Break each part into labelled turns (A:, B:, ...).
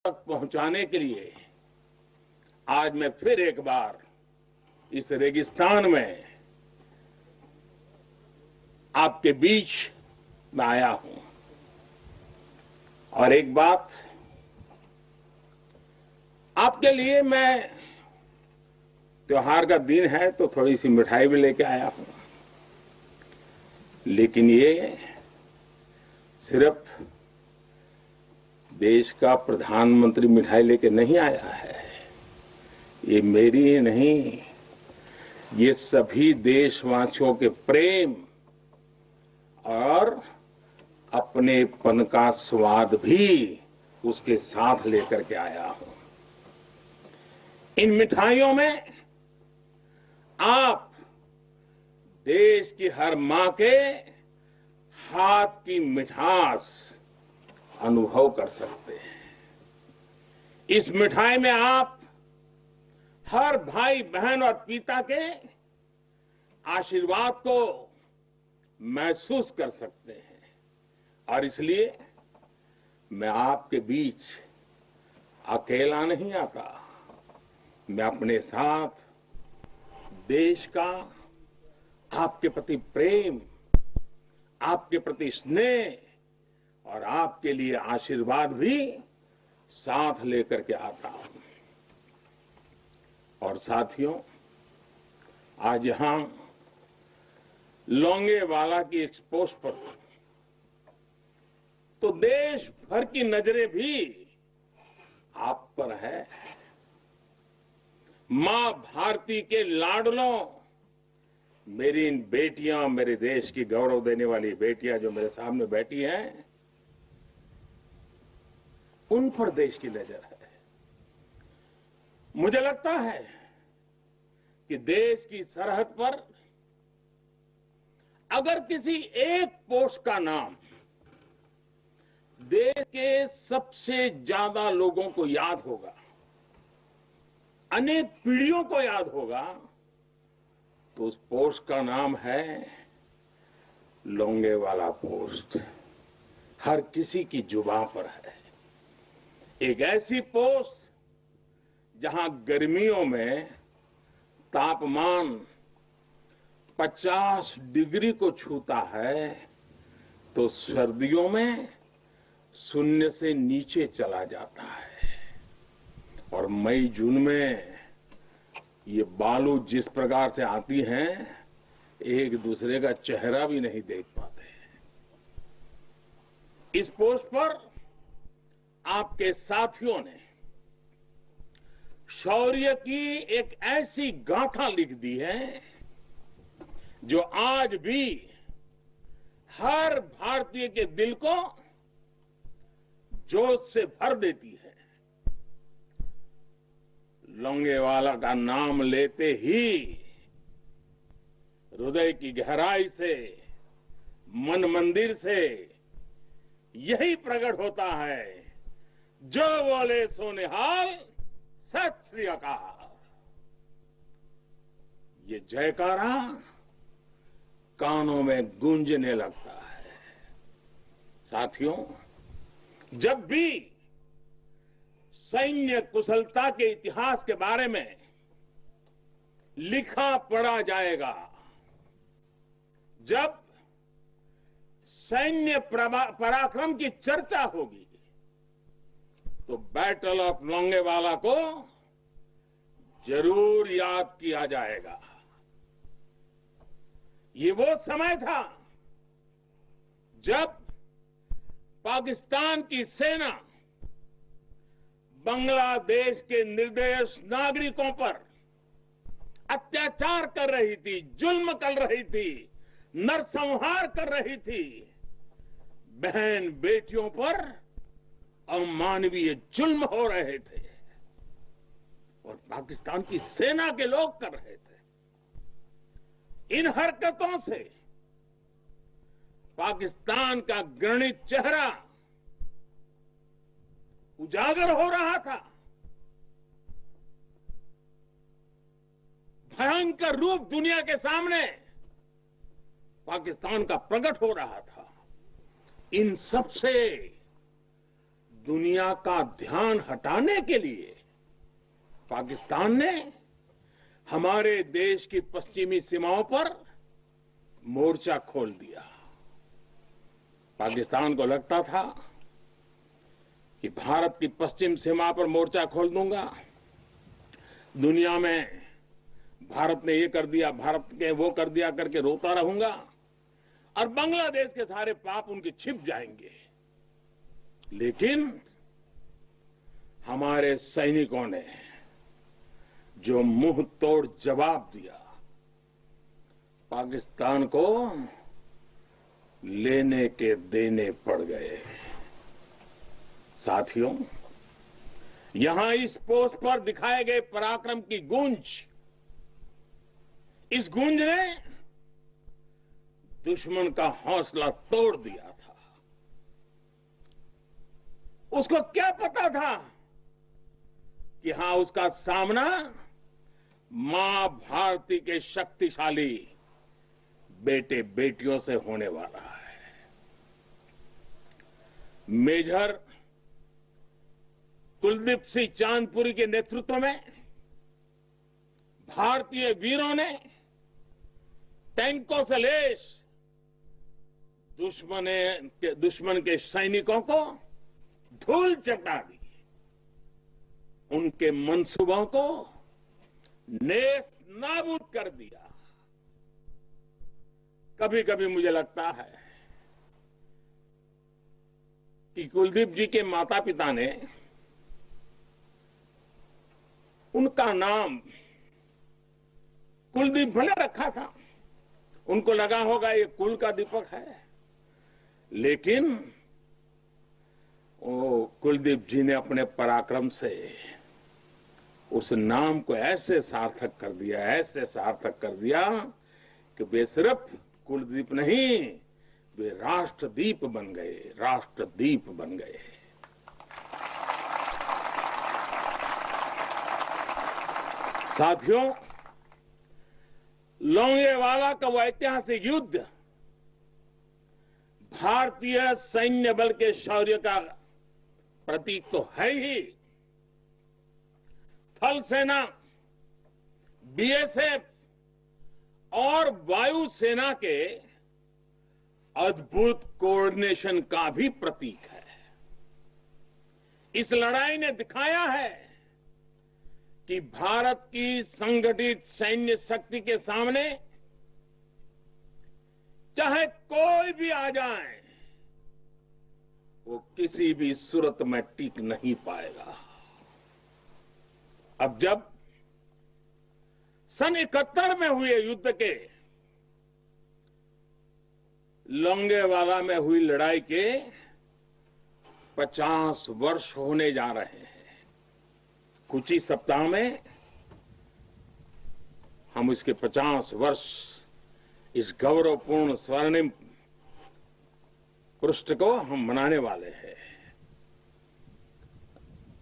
A: तक पहुंचाने के लिए आज मैं फिर एक बार इस रेगिस्तान में आपके बीच में आया हूं। और एक बात आपके लिए, मैं त्योहार का दिन है तो थोड़ी सी मिठाई भी लेके आया हूं, लेकिन ये सिर्फ देश का प्रधानमंत्री मिठाई लेके नहीं आया है। ये मेरी ही नहीं, ये सभी देशवासियों के प्रेम और अपनेपन का स्वाद भी उसके साथ लेकर के आया हूं। इन मिठाइयों में आप देश की हर मां के हाथ की मिठास अनुभव कर सकते हैं। इस मिठाई में आप हर भाई बहन और पिता के आशीर्वाद को महसूस कर सकते हैं। और इसलिए मैं आपके बीच अकेला नहीं आता, मैं अपने साथ देश का आपके प्रति प्रेम, आपके प्रति स्नेह और आपके लिए आशीर्वाद भी साथ लेकर के आता हूं। और साथियों, आज यहां लोंगेवाला की इस पोस्ट पर तो देश भर की नजरें भी आप पर है। मां भारती के लाडलों, मेरी इन बेटियां, मेरे देश की गौरव देने वाली बेटियां जो मेरे सामने बैठी हैं, उन पर देश की नजर है। मुझे लगता है कि देश की सरहद पर अगर किसी एक पोस्ट का नाम देश के सबसे ज्यादा लोगों को याद होगा, अनेक पीढ़ियों को याद होगा, तो उस पोस्ट का नाम है लोंगेवाला पोस्ट। हर किसी की जुबान पर है। एक ऐसी पोस्ट जहां गर्मियों में तापमान 50 डिग्री को छूता है, तो सर्दियों में शून्य से नीचे चला जाता है। और मई जून में ये बालू जिस प्रकार से आती हैं, एक दूसरे का चेहरा भी नहीं देख पाते। इस पोस्ट पर आपके साथियों ने शौर्य की एक ऐसी गाथा लिख दी है जो आज भी हर भारतीय के दिल को जोश से भर देती है। लोंगेवाला का नाम लेते ही हृदय की गहराई से, मन मंदिर से यही प्रकट होता है, जो बोले सो निहाल, सत श्री अकाल। ये जयकारा कानों में गूंजने लगता है। साथियों, जब भी सैन्य कुशलता के इतिहास के बारे में लिखा पढ़ा जाएगा, जब सैन्य पराक्रम की चर्चा होगी, तो बैटल ऑफ लोंगेवाला को जरूर याद किया जाएगा। ये वो समय था जब पाकिस्तान की सेना बांग्लादेश के निर्दोष नागरिकों पर अत्याचार कर रही थी, जुल्म कर रही थी, नरसंहार कर रही थी। बहन बेटियों पर अमानवीय जुल्म हो रहे थे और पाकिस्तान की सेना के लोग कर रहे थे। इन हरकतों से पाकिस्तान का घृणित चेहरा उजागर हो रहा था। भयंकर रूप दुनिया के सामने पाकिस्तान का प्रकट हो रहा था। इन सबसे दुनिया का ध्यान हटाने के लिए पाकिस्तान ने हमारे देश की पश्चिमी सीमाओं पर मोर्चा खोल दिया। पाकिस्तान को लगता था कि भारत की पश्चिम सीमा पर मोर्चा खोल दूंगा, दुनिया में भारत ने ये कर दिया, भारत ने वो कर दिया करके रोता रहूंगा और बांग्लादेश के सारे पाप उनके छिप जाएंगे। लेकिन हमारे सैनिकों ने जो मुंह तोड़ जवाब दिया, पाकिस्तान को लेने के देने पड़ गए। साथियों, यहां इस पोस्ट पर दिखाए गए पराक्रम की गूंज, इस गूंज ने दुश्मन का हौसला तोड़ दिया था। उसको क्या पता था कि हां, उसका सामना मां भारती के शक्तिशाली बेटे बेटियों से होने वाला है। मेजर कुलदीप सिंह चांदपुरी के नेतृत्व में भारतीय वीरों ने टैंकों से लैस दुश्मन के सैनिकों को धूल चटा दी, उनके मंसूबों को नेस्त नाबूद कर दिया। कभी कभी मुझे लगता है कि कुलदीप जी के माता पिता ने उनका नाम कुलदीप भले रखा था, उनको लगा होगा ये कुल का दीपक है, लेकिन वो कुलदीप जी ने अपने पराक्रम से उस नाम को ऐसे सार्थक कर दिया, ऐसे सार्थक कर दिया कि वे सिर्फ कुलदीप नहीं, वे राष्ट्रदीप बन गए, राष्ट्रदीप बन गए। साथियों, लोंगेवाला का वो ऐतिहासिक युद्ध भारतीय सैन्य बल के शौर्य का प्रतीक तो है ही। थल सेना, बीएसएफ और वायुसेना के अद्भुत कोऑर्डिनेशन का भी प्रतीक है। इस लड़ाई ने दिखाया है कि भारत की संगठित सैन्य शक्ति के सामने चाहे कोई भी आ जाए, वो किसी भी सूरत में टिक नहीं पाएगा। अब जब सन 71 में हुए युद्ध के लोंगेवाला में हुई लड़ाई के 50 वर्ष होने जा रहे हैं। कुछ ही सप्ताह में हम इसके 50 वर्ष इस गौरवपूर्ण स्वर्णिम पृष्ठ को हम मनाने वाले हैं।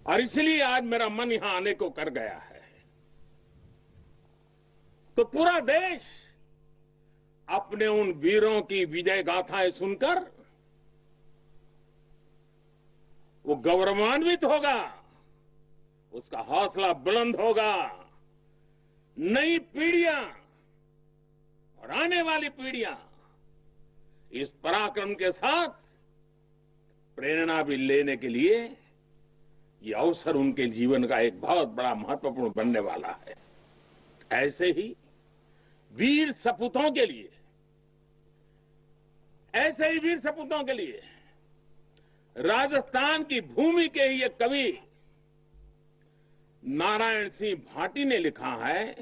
A: और इसलिए आज मेरा मन यहां आने को कर गया है। तो पूरा देश अपने उन वीरों की विजय गाथाएं सुनकर वो गौरवान्वित होगा, उसका हौसला बुलंद होगा। नई पीढ़ियां और आने वाली पीढ़ियां इस पराक्रम के साथ प्रेरणा भी लेने के लिए ये अवसर उनके जीवन का एक बहुत बड़ा महत्वपूर्ण बनने वाला है। ऐसे ही वीर सपूतों के लिए, ऐसे ही वीर सपूतों के लिए राजस्थान की भूमि के ही एक कवि नारायण सिंह भाटी ने लिखा है,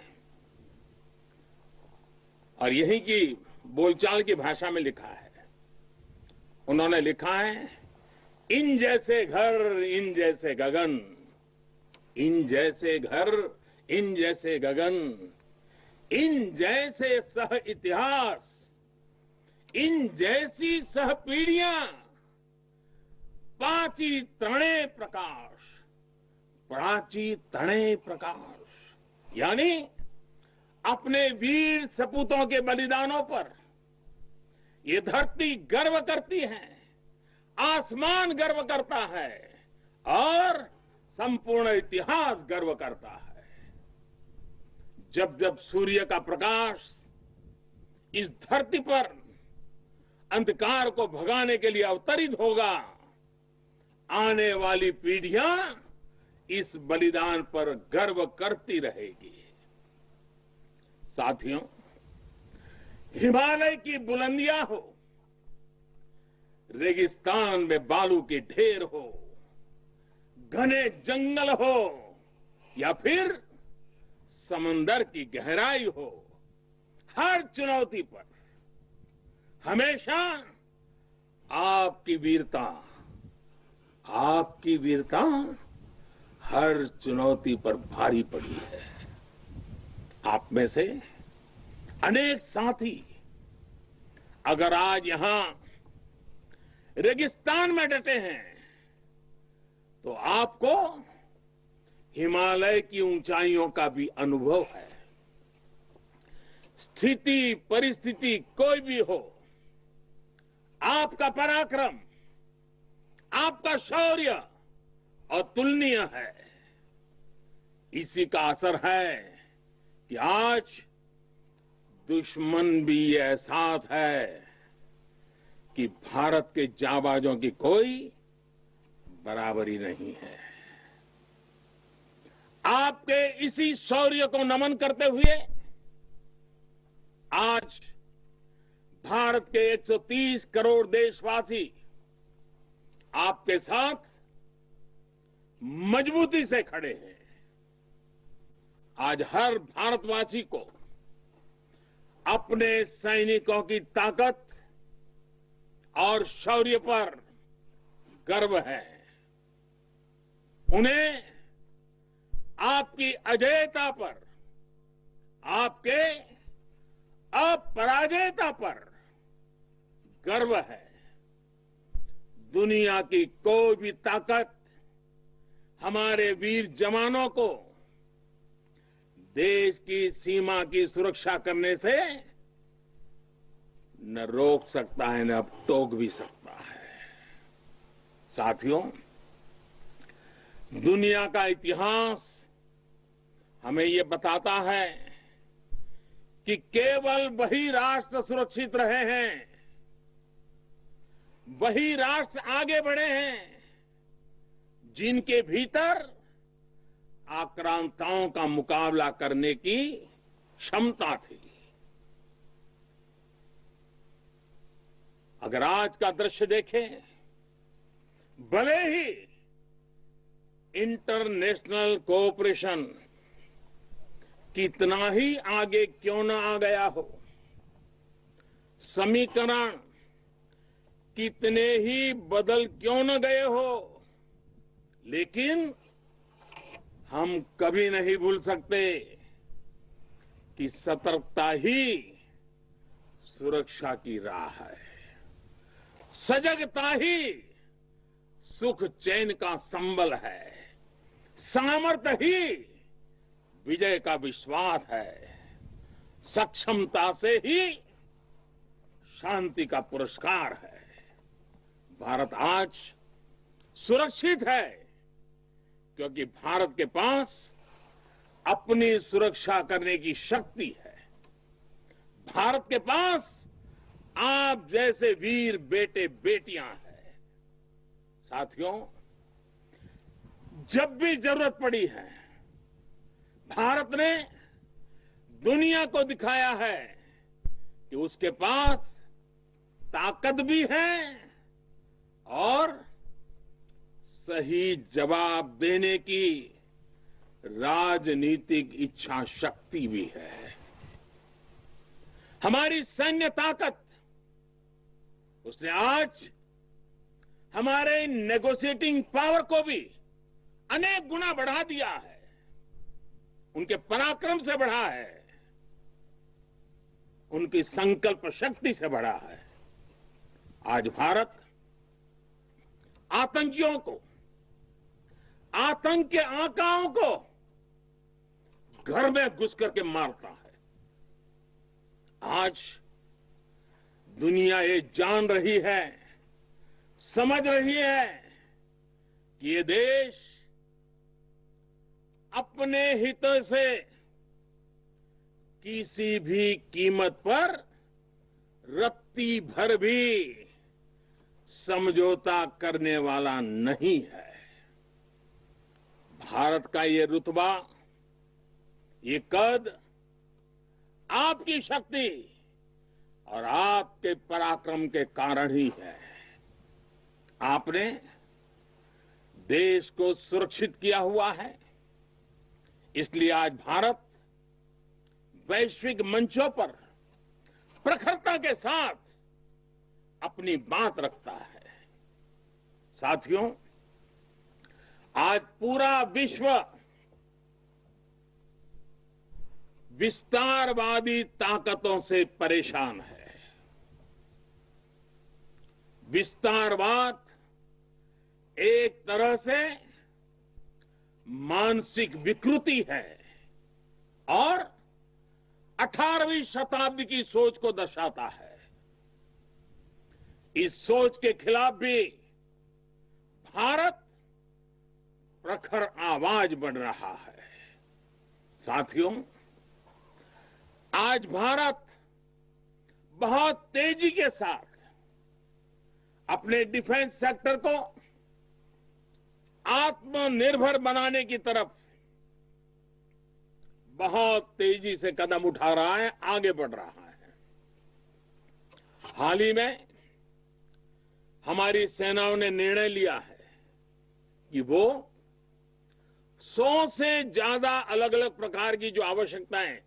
A: और यही की बोलचाल की भाषा में लिखा है। उन्होंने लिखा है, इन जैसे घर इन जैसे गगन, इन जैसे घर इन जैसे गगन, इन जैसे सह इतिहास, इन जैसी सह पीढ़ियां, पाची तणे प्रकाश, प्राची तणे प्रकाश। यानी अपने वीर सपूतों के बलिदानों पर ये धरती गर्व करती है, आसमान गर्व करता है, और संपूर्ण इतिहास गर्व करता है। जब जब सूर्य का प्रकाश इस धरती पर अंधकार को भगाने के लिए अवतरित होगा, आने वाली पीढ़ियां इस बलिदान पर गर्व करती रहेगी। साथियों, हिमालय की बुलंदियां हो, रेगिस्तान में बालू के ढेर हो, घने जंगल हो या फिर समंदर की गहराई हो, हर चुनौती पर हमेशा आपकी वीरता हर चुनौती पर भारी पड़ी है। आप में से अनेक साथी अगर आज यहां रेगिस्तान में डटे हैं तो आपको हिमालय की ऊंचाइयों का भी अनुभव है। स्थिति परिस्थिति कोई भी हो, आपका पराक्रम, आपका शौर्य अतुलनीय है। इसी का असर है कि आज दुश्मन भी ये एहसास है कि भारत के जाबाजों की कोई बराबरी नहीं है। आपके इसी शौर्य को नमन करते हुए आज भारत के 130 करोड़ देशवासी आपके साथ मजबूती से खड़े हैं। आज हर भारतवासी को अपने सैनिकों की ताकत और शौर्य पर गर्व है। उन्हें आपकी अजेयता पर, आपके अपराजेयता पर गर्व है। दुनिया की कोई भी ताकत हमारे वीर जवानों को देश की सीमा की सुरक्षा करने से न रोक सकता है, न टोक भी सकता है। साथियों, दुनिया का इतिहास हमें ये बताता है कि केवल वही राष्ट्र सुरक्षित रहे हैं, वही राष्ट्र आगे बढ़े हैं जिनके भीतर आक्रांताओं का मुकाबला करने की क्षमता थी। अगर आज का दृश्य देखें, भले ही इंटरनेशनल कोऑपरेशन कितना ही आगे क्यों न आ गया हो, समीकरण कितने ही बदल क्यों न गए हो, लेकिन हम कभी नहीं भूल सकते कि सतर्कता ही सुरक्षा की राह है। सजगता ही सुख चैन का संबल है। सामर्थ्य ही विजय का विश्वास है। सक्षमता से ही शांति का पुरस्कार है। भारत आज सुरक्षित है क्योंकि भारत के पास अपनी सुरक्षा करने की शक्ति है। भारत के पास आप जैसे वीर बेटे बेटियां हैं। साथियों, जब भी जरूरत पड़ी है, भारत ने दुनिया को दिखाया है कि उसके पास ताकत भी है और सही जवाब देने की राजनीतिक इच्छा शक्ति भी है। हमारी सैन्य ताकत, उसने आज हमारे नेगोशिएटिंग पावर को भी अनेक गुना बढ़ा दिया है, उनके पराक्रम से बढ़ा है, उनकी संकल्प शक्ति से बढ़ा है। आज भारत आतंकियों को, आतंक के आकाओं को घर में घुस करके मारता है। आज दुनिया ये जान रही है, समझ रही है कि ये देश अपने हितों से किसी भी कीमत पर रत्ती भर भी समझौता करने वाला नहीं है। भारत का ये रुतबा, ये कद आपकी शक्ति और आपके पराक्रम के कारण ही है। आपने देश को सुरक्षित किया हुआ है, इसलिए आज भारत वैश्विक मंचों पर प्रखरता के साथ अपनी बात रखता है। साथियों, आज पूरा विश्व विस्तारवादी ताकतों से परेशान है। विस्तारवाद एक तरह से मानसिक विकृति है और 18वीं शताब्दी की सोच को दर्शाता है। इस सोच के खिलाफ भी भारत प्रखर आवाज बन रहा है। साथियों, आज भारत बहुत तेजी के साथ अपने डिफेंस सेक्टर को आत्मनिर्भर बनाने की तरफ बहुत तेजी से कदम उठा रहा है, आगे बढ़ रहा है। हाल ही में हमारी सेनाओं ने निर्णय लिया है कि वो 100 से ज्यादा अलग अलग प्रकार की जो आवश्यकताएं,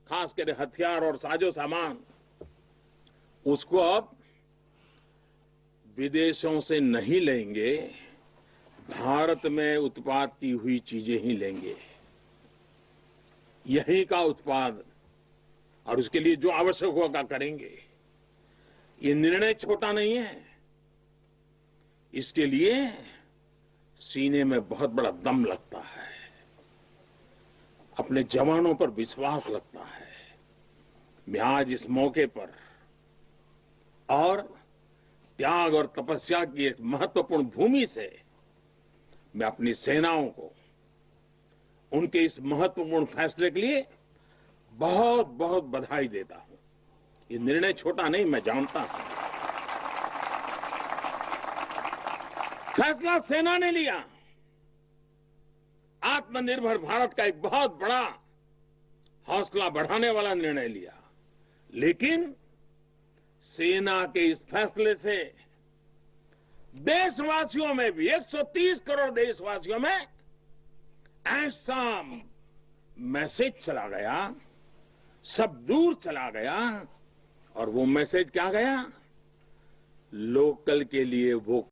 A: खासकर हथियार और साजो सामान, उसको अब विदेशों से नहीं लेंगे, भारत में उत्पाद की हुई चीजें ही लेंगे। यहीं का उत्पाद और उसके लिए जो आवश्यक होगा करेंगे। ये निर्णय छोटा नहीं है। इसके लिए सीने में बहुत बड़ा दम लगता है, अपने जवानों पर विश्वास लगता है। मैं आज इस मौके पर और त्याग और तपस्या की एक महत्वपूर्ण भूमि से मैं अपनी सेनाओं को उनके इस महत्वपूर्ण फैसले के लिए बहुत बहुत बधाई देता हूं। ये निर्णय छोटा नहीं, मैं जानता हूं। फैसला सेना ने लिया, आत्मनिर्भर भारत का एक बहुत बड़ा हौसला बढ़ाने वाला निर्णय लिया। लेकिन सेना के इस फैसले से देशवासियों में भी, 130 करोड़ देशवासियों में ऐसा मैसेज चला गया, सब दूर चला गया। और वो मैसेज क्या गया? लोकल के लिए वोकल।